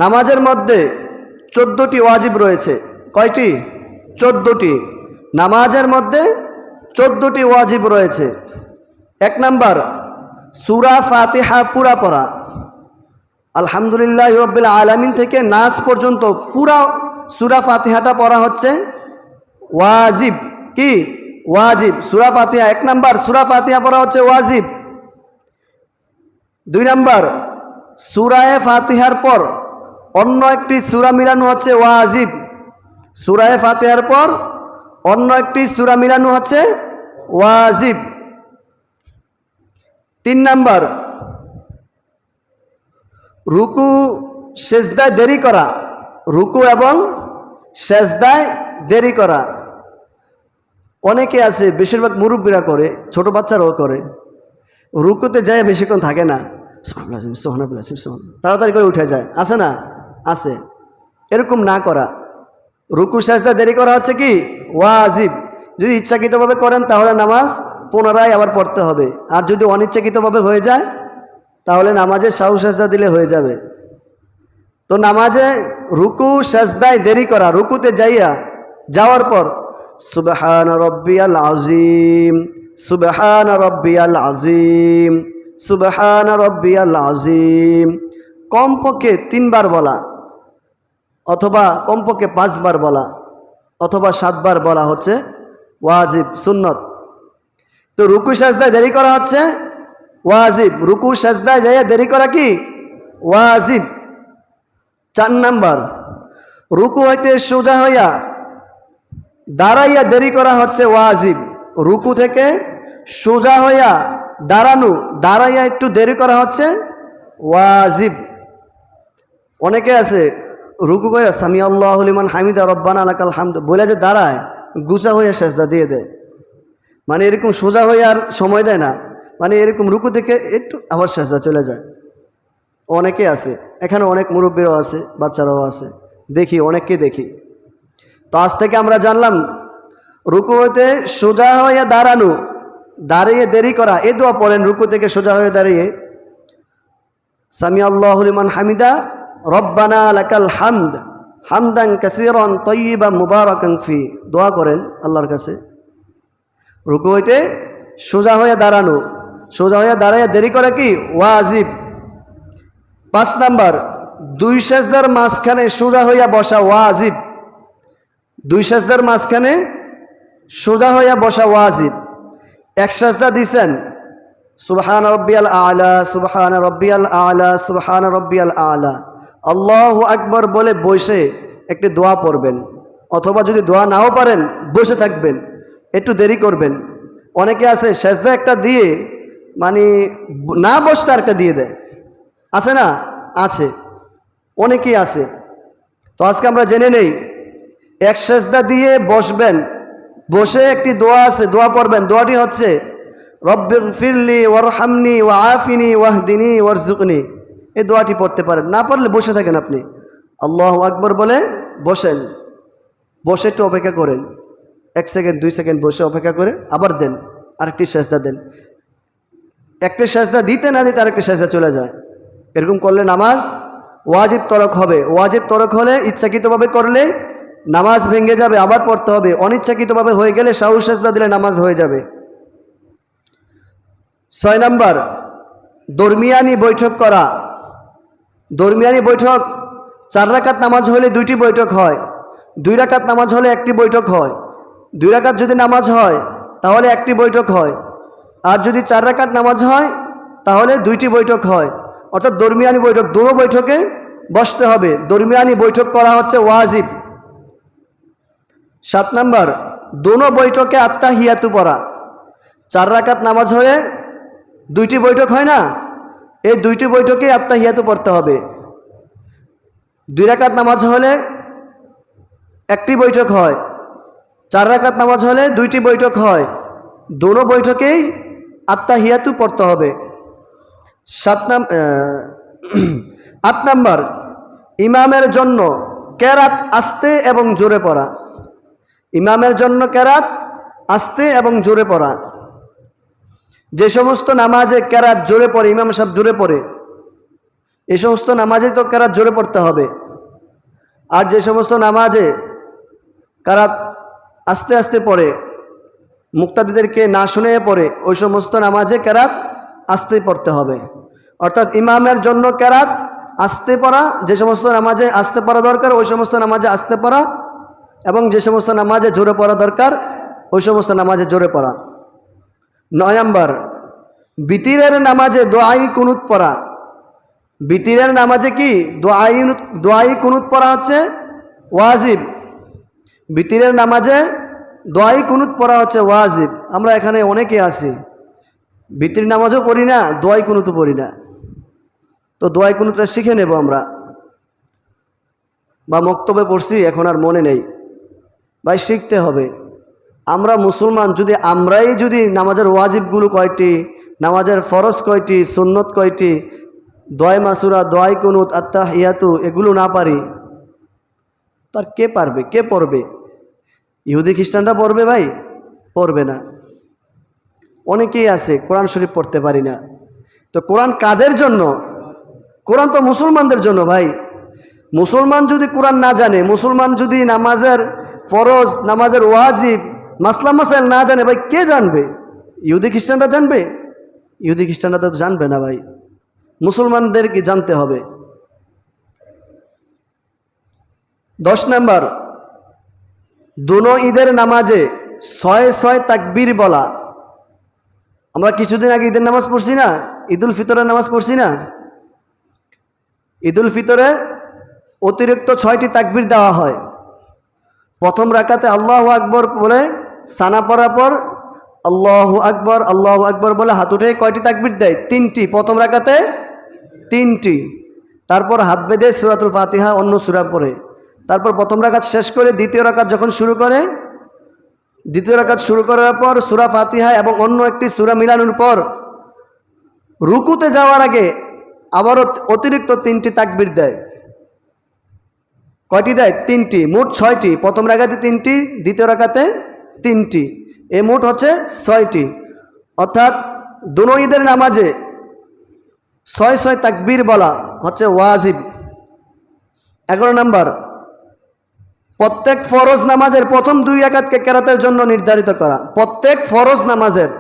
নামাজের মধ্যে 14টি ওয়াজিব রয়েছে। কয়টি? 14টি। নামাজের মধ্যে 14টি ওয়াজিব রয়েছে। 1 নাম্বার, সূরা ফাতিহা পুরা পড়া। আলহামদুলিল্লাহি রাব্বিল আলামিন থেকে নাস পর্যন্ত পুরা সূরা ফাতিহাটা পড়া হচ্ছে ওয়াজিব। কি? ওয়াজিব। সূরা ফাতিহা 1 নাম্বার, সূরা ফাতিহা পড়া হচ্ছে ওয়াজিব। 2 নাম্বার, সূরায়ে ফাতিহার পর অন্য একটি সূরা মিলানো হচ্ছে ওয়াজিব। সূরায়ে ফাতিহার পর অন্য একটি সূরা মিলানো হচ্ছে ওয়াজিব। 3 নাম্বার, রুকু সেজদায় দেরি করা। রুকু এবং সেজদায় দেরি করা। অনেকে আছে, বেশিরভাগ মুরব্বীরা করে, ছোট বাচ্চারাও করে, রুকুতে যায় বেশিক্ষণ থাকে না, তাড়াতাড়ি করে উঠে যায়। আছে না? আছে। এরকম না করা। রুকু সেজদা দেরি করা হচ্ছে কি? ওয়াজিব। যদি ইচ্ছাকৃতভাবে করেন তাহলে নামাজ পুনরায় আবার পড়তে হবে, আর যদি অনিচ্ছাকৃতভাবে হয়ে যায় তাহলে নামাজে সাহু সেজদা দিলে হয়ে যাবে। তো নামাজে রুকু সেজদায় দেরি করা, রুকুতে যাওয়ার পর সুবহান রাব্বিয়াল আযীম, সুবহান রাব্বিয়াল আযীম, সুবহান রাব্বিয়াল আযীম কমপক্ষে 3 বার বলা, অথবা কমপক্ষে 5 বার বলা, অথবা 7 বার বলা হচ্ছে ওয়াজিব, সুন্নত। তো রুকু সেজদায় দেরি করা হচ্ছে ওয়াজিব। রুকু সেজদায় যাইয়া দেরি করা কি? ওয়াজিব। 4 নাম্বার, রুকু হইতে সোজা হইয়া দাঁড়াইয়া দেরি করা হচ্ছে ওয়াজিব। রুকু থেকে সোজা হইয়া দাঁড়াইয়া একটু দেরি করা হচ্ছে ওয়াজিব। অনেকে আছে রুকু করে সামি আল্লাহু লিমান হামিদা রব্বানা লাকাল হামদ বলে যে দাঁড়ায়, গুছা হইয়া সেজদা দিয়ে দেয়। মানে এরকম সোজা হয়ে আর সময় দেয় না, মানে এরকম রুকু থেকে একটু আবার সেজদা চলে যায়। অনেকে আছে, এখানে অনেক মুরব্বীরাও আছে, বাচ্চারাও আছে, দেখি, অনেককে দেখি। তো আজ থেকে আমরা জানলাম রুকু হইতে সোজা হয়ে দাঁড়িয়ে দেরি করা। এই দোয়া পড়েন রুকু থেকে সোজা হয়ে দাঁড়িয়ে, সামি আল্লাহু লিমান হামিদা রব্বানা লাকাল হামদ হামদান কাসীরান তাইয়িবান মুবারাকান ফি। দোয়া করেন আল্লাহর কাছে। রুকু হইতে সোজা হয়ে দাঁড়াইয়া দেরি করে কি? ওয়াজিব। 5 নাম্বার, 2 সেজদার মাঝখানে সোজা হইয়া বসা ওয়াজিব। 2 সেজদার মাঝখানে সোজা হইয়া বসা ওয়াজিব। 1 সেজদা দিছেন, সুবহান রাব্বিয়াল আ'লা, সুবহান রাব্বিয়াল আ'লা, সুবহান রাব্বিয়াল আ'লা, আল্লাহু আকবার বলে বসে একটি দোয়া পড়বেন, অথবা যদি দোয়া নাও পারেন বসে থাকবেন, একটু দেরি করবেন। অনেকে আছে সেজদা একটা দিয়ে মানে না বসতে একটা দিয়ে দেয়। আছে না? আছে, অনেকেই আছে। তো আজকে আমরা জেনে নেই, 1 সেজদা দিয়ে বসবেন, বসে একটি দোয়া আছে, দোয়া পড়বেন। দোয়াটি হচ্ছে রব্বিগফিরলি ওয়ারহামনি ওয়াআফিনি ওয়াহদিনি ওয়ারযুকনি। এই দোয়াটি পড়তে পারেন, না পারলে বসে থাকেন আপনি, আল্লাহু আকবার বলে বসেন, বসে একটু অপেক্ষা করেন, 1 সেকেন্ড 2 সেকেন্ড বসে অপেক্ষা করে আবার দেন, আরেকটি সেজদা দেন। একটি সেজদা দিতে না দিতে আরেকটি সেজদা চলে যায়। এরকম করলে নামাজ ওয়াজিব তরক হবে। ওয়াজিব তরক হলে ইচ্ছাকৃতভাবে করলে নামাজ ভেঙে যাবে, আবার পড়তে হবে। অনিচ্ছাকৃতভাবে হয়ে গেলে সাহু সেজদা দিলে নামাজ হয়ে যাবে। 6 নাম্বার, দরমিয়ানি বৈঠক করা। দরমিয়ানি বৈঠক 4 রাকাত নামাজ হলে 2টি বৈঠক হয়, 2 রাকাত নামাজ হলে 1টি বৈঠক হয়। 2 রাকাত যদি নামাজ হয় তাহলে 1টি বৈঠক হয়, আর যদি 4 রাকাত নামাজ হয় তাহলে 2টি বৈঠক হয়। অর্থাৎ দরমিয়ানি বৈঠক, দুটো বৈঠকে বসতে হবে। দরমিয়ানি বৈঠক করা হচ্ছে ওয়াজিব। 7 নাম্বার, দুটো বৈঠকে আত্তাহিয়াতু পড়া। 4 রাকাত নামাজ হয়ে 2টি বৈঠক হয় না, এই 2টি বৈঠকে আত্তাহিয়াতু পড়তে হবে। 2 রাকাত নামাজ হলে 1টি বৈঠক হয়, 4 রাকাত নামাজ হলে 2টি বৈঠক হয়, দুটো বৈঠকেই আত্তাহিয়াতু পড়তে হবে। 8 নাম্বার, ইমামের জন্য কেরাত আস্তে এবং জোরে পড়া। ইমামের জন্য কেরাত আস্তে এবং জোরে পড়া। যে সমস্ত নামাজে কেরাত জোরে পড়ে, ইমাম সাহেব জোরে পড়ে, এই সমস্ত নামাজে তো কেরাত জোরে পড়তে হবে। আর যে সমস্ত নামাজে কেরাত আস্তে আস্তে পড়ে, মুক্তাদিদেরকে না শুনে পড়ে, ওই সমস্ত নামাজে কেরাত আস্তে পড়তে হবে। অর্থাৎ ইমামের জন্য কেরাত আস্তে পড়া, যে সমস্ত নামাজে আস্তে পড়া দরকার ওই সমস্ত নামাজে আস্তে পড়া, এবং যে সমস্ত নামাজে জোরে পড়া দরকার ওই সমস্ত নামাজে জোরে পড়া। 9 নম্বর, বিতিরের নামাজে দোয়াই কুনুত পড়া। বিতিরের নামাজে কি দোয়াই কুনুত পড়া হচ্ছে ওয়াজিব। বিতিরের নামাজে দোয়াই কুনুত পড়া হচ্ছে ওয়াজিব। আমরা এখানে অনেকে আছি বিতির নামাজও পড়ি না, দোয়াই কুনুতও পড়ি না। তো দোয়াই কুনুতটা শিখে নেব আমরা, বা মক্তবে পড়ছি এখন আর মনে নেই। ভাই শিখতে হবে। আমরা মুসলমান, আমরাই যদি নামাজের ওয়াজিবগুলো কয়টি, নামাজের ফরজ কয়টি, সুন্নত কয়টি, দোয়াই মাসুরা, দোয়াই কুনুত, আত্তাহিয়াতু এগুলো না পারি, তার কে পারবে, কে পড়বে? ইহুদি খ্রিস্টানরা পড়বে? ভাই পড়বে না। অনেকেই আছে কোরআন শরীফ পড়তে পারি না। তো কোরআন কাদের জন্য? কোরআন তো মুসলমানদের জন্য ভাই। মুসলমান যদি কোরআন না জানে, মুসলমান যদি নামাজের ফরজ, নামাজের ওয়াজিব, মাসলা মাসাইল না জানে, ভাই কে জানবে? ইহুদি খ্রিস্টানরা জানবে? ইহুদি খ্রিস্টানরা তো জানবে না ভাই, মুসলমানদেরকে জানতে হবে। 10 নম্বর, দুনো ঈদের নামাজে 6 তাকবীর বলা। আমরা কিছুদিন আগে ঈদের নামাজ পড়ছি না, ঈদুল ফিতরের নামাজ পড়ছি না। ঈদুল ফিতরে অতিরিক্ত 6টি তাকবীর দেওয়া হয়। প্রথম রাকাতে আল্লাহু আকবর বলে সানা পড়ার পর আল্লাহু আকবর বলে হাত উঠে কয়টি তাকবীর দেয়? 3টি। প্রথম রাকাতে 3টি। তারপর হাত বেঁধে সূরাতুল ফাতিহা অন্য সূরা পড়ে। তারপর প্রথম রাকাত শেষ করে দ্বিতীয় রাকাত যখন শুরু করে, দ্বিতীয় রাকাত শুরু করার পর সূরা ফাতিহা এবং অন্য একটি সূরা মিলানোর পর রুকুতে যাওয়ার আগে আবারও অতিরিক্ত 3টি তাকবীর দেয়। কয়টি দেয়? 3টি। মোট 6টি। প্রথম রাকাতে 3টি, দ্বিতীয় রাকাতে 3টি, এ মোট হচ্ছে 6টি। অর্থাৎ দুনো ঈদের নামাজে 6 তাকবীর বলা হচ্ছে ওয়াজিব। 11 নম্বর, প্রত্যেক ফরজ নামাজের প্রথম 2 রাকাতকে কেরাতের জন্য নির্ধারিত করা। প্রত্যেক ফরজ নামাজের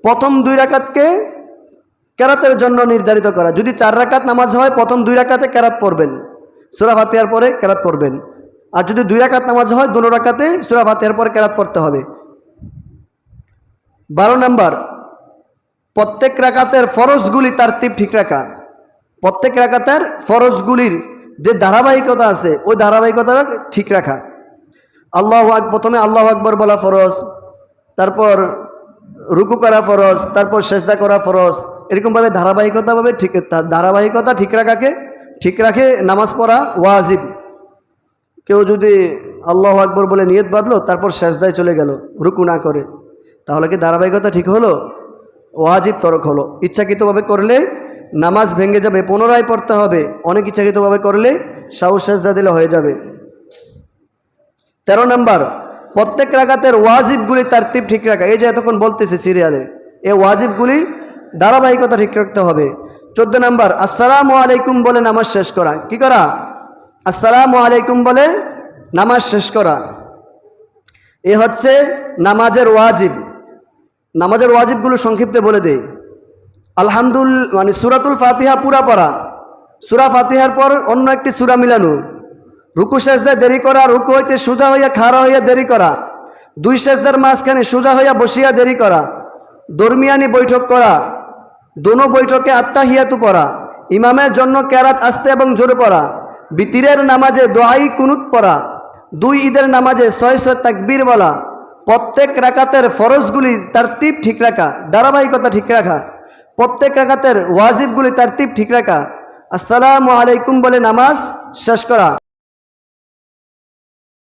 প্রথম 2 রাকাতকে কেরাতের জন্য নির্ধারিত করা। যদি 4 রাকাত নামাজ হয়, প্রথম 2 রাকাতে কেরাত পড়বেন, সূরা ফাতিহার পরে কেরাত পড়বেন। আর যদি 2 রাকাত নামাজ হয়, দুনো রাকাতে সূরা ফাতিহার পরে কেরাত পড়তে হবে। 12 নম্বর, প্রত্যেক রাকাতের ফরজগুলি তারতিব ঠিক রাখা। প্রত্যেক রাকাতের ফরজগুলির যে ধারাবাহিকতা আছে ওই ধারাবাহিকতা ঠিক রাখা। প্রথমে আল্লাহু আকবর বলা ফরজ, তারপর রুকু করা ফরজ, তারপর সেজদা করা ফরজ, এরকমভাবে ধারাবাহিকতা ঠিক রাখে নামাজ পড়া ওয়াজিব। কেউ যদি আল্লাহু আকবর বলে নিয়ত বাঁধলো, তারপর সেজদায় চলে গেল রুকু না করে, তাহলে কি ধারাবাহিকতা ঠিক হলো? ওয়াজিব তরক হলো। ইচ্ছাকৃতভাবে করলে নামাজ ভেঙে যাবে, পুনরায় পড়তে হবে। অনেক ইচ্ছাকৃতভাবে করলে সাহু সেজদা দিলে হয়ে যাবে। 13 নম্বর, প্রত্যেক রাকাতের ওয়াজিবগুলি তারতিব ঠিক রাখা। এই যে এতক্ষণ বলতেছে সিরিয়ালে, এই ওয়াজিবগুলি ধারাবাহিকতা ঠিক রাখতে হবে। 14 নম্বর, আসসালামু আলাইকুম বলে নামাজ শেষ করা। কি করা? আসসালামু আলাইকুম বলে নামাজ শেষ করা। এ হচ্ছে নামাজের ওয়াজিব। নামাজের ওয়াজিবগুলো সংক্ষিপ্তে বলে দেই। আলহামদুলিল্লাহ সূরাতুল ফাতিহা পুরা পড়া, সূরা ফাতিহার পর অন্য একটি সূরা মিলানো, রুকু সেজদায় দেরি করা, রুকু হইতে সোজা হইয়া খাড়া হইয়া দেরি করা, 2 সেজদার মাঝখানে সোজা হইয়া বসিয়া দেরি করা, দরমিয়ানি বৈঠক করা, দোনো বৈঠকে আত্তাহিয়াতু পড়া, ইমামের জন্য কেরাত আস্তে এবং জোরে পড়া, বিতিরের নামাজে দোয়াই কুনুত পড়া, 2 ঈদের নামাজে 6 তাকবীর বলা, প্রত্যেক রাকাতের ফরজগুলি তারতিব ঠিক রাখা, ধারাবাহিকতা ঠিক রাখা, প্রত্যেক রাকাতের ওয়াজিবগুলি তারতিব ঠিক রাখা, আসসালামু আলাইকুম বলে নামাজ শেষ করা।